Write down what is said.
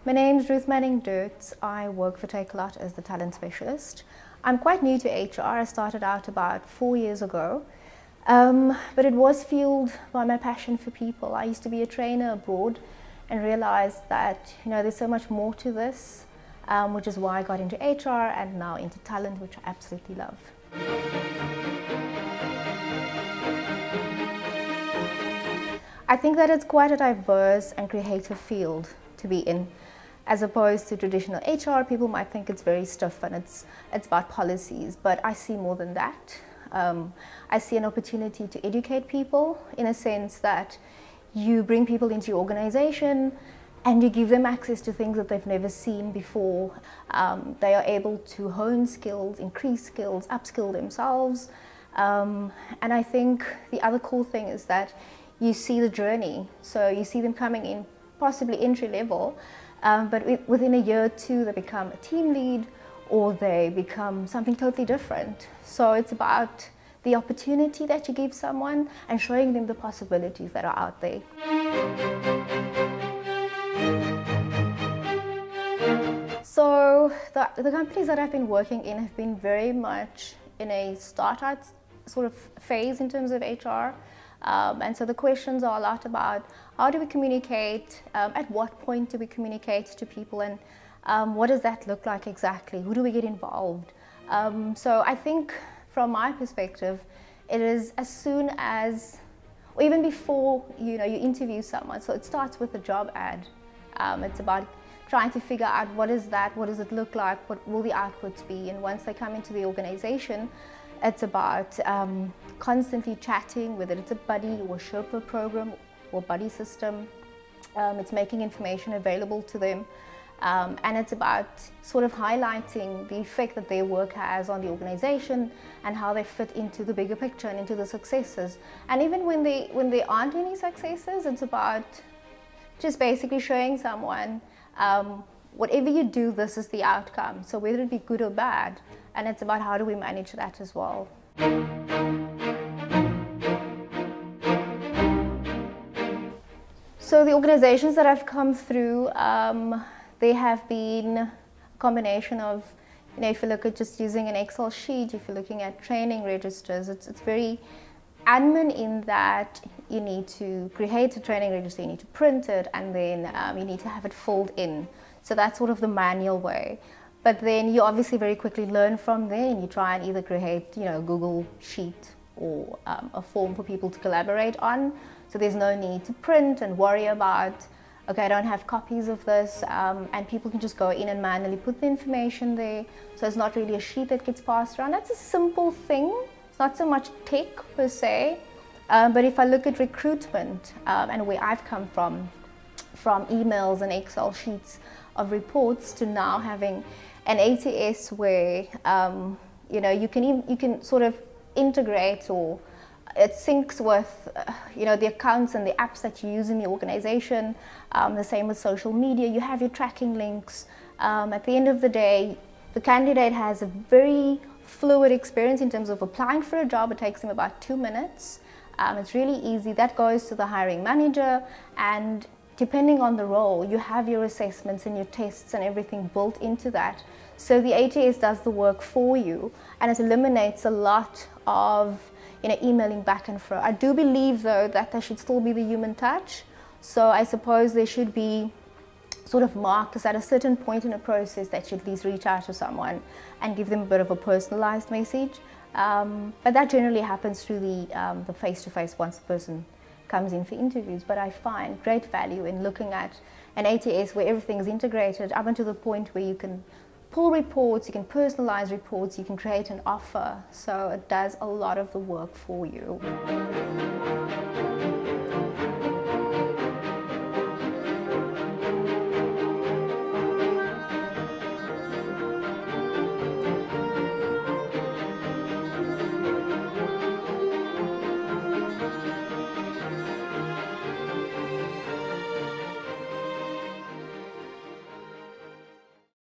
My name's Ruth Manning Dirts. I work for Takealot as the talent specialist. I'm quite new to HR. I started out about 4 years ago, but it was fueled by my passion for people. I used to be a trainer abroad and realized that there's so much more to this, which is why I got into HR and now into talent, which I absolutely love. I think that it's quite a diverse and creative field to be in. As opposed to traditional HR, people might think it's very stiff and it's about policies, but I see more than that. I see an opportunity to educate people in a sense that you bring people into your organization and you give them access to things that they've never seen before. They are able to hone skills, increase skills, upskill themselves. And I think the other cool thing is that you see the journey. So you see them coming in possibly entry level, but within a year or two, they become a team lead or they become something totally different. So it's about the opportunity that you give someone and showing them the possibilities that are out there. So the companies that I've been working in have been very much in a startup sort of phase in terms of HR. And so the questions are a lot about how do we communicate, at what point do we communicate to people, and what does that look like exactly? Who do we get involved? So I think from my perspective, it is as soon as, or even before you interview someone. So it starts with the job ad. It's about trying to figure out what is that, what does it look like, what will the outputs be, and once they come into the organization, it's about constantly chatting, whether it's a buddy or Sherpa program or buddy system. It's making information available to them. And it's about sort of highlighting the effect that their work has on the organization and how they fit into the bigger picture and into the successes. And even when there aren't any successes, it's about just basically showing someone whatever you do, this is the outcome. So whether it be good or bad, and it's about how do we manage that as well. So the organizations that I've come through, they have been a combination of, if you look at just using an Excel sheet, if you're looking at training registers, it's very admin in that you need to create a training register, you need to print it, and then you need to have it filled in. So that's sort of the manual way. But then you obviously very quickly learn from there and you try and either create, a Google sheet or a form for people to collaborate on. So there's no need to print and worry about, okay, I don't have copies of this, and people can just go in and manually put the information there. So it's not really a sheet that gets passed around. That's a simple thing. It's not so much tech per se, but if I look at recruitment and where I've come from emails and Excel sheets of reports to now having an ATS where you can sort of integrate, or it syncs with the accounts and the apps that you use in the organization. The same with social media. You have your tracking links. At the end of the day, the candidate has a very fluid experience in terms of applying for a job. It takes them about 2 minutes. It's really easy. That goes to the hiring manager, and depending on the role, you have your assessments and your tests and everything built into that. So the ATS does the work for you, and it eliminates a lot of emailing back and forth. I do believe though that there should still be the human touch. So I suppose there should be sort of markers at a certain point in a process that you at least reach out to someone and give them a bit of a personalized message. But that generally happens through the face-to-face once the person comes in for interviews. But I find great value in looking at an ATS where everything is integrated up until the point where you can pull reports, you can personalize reports, you can create an offer. So it does a lot of the work for you.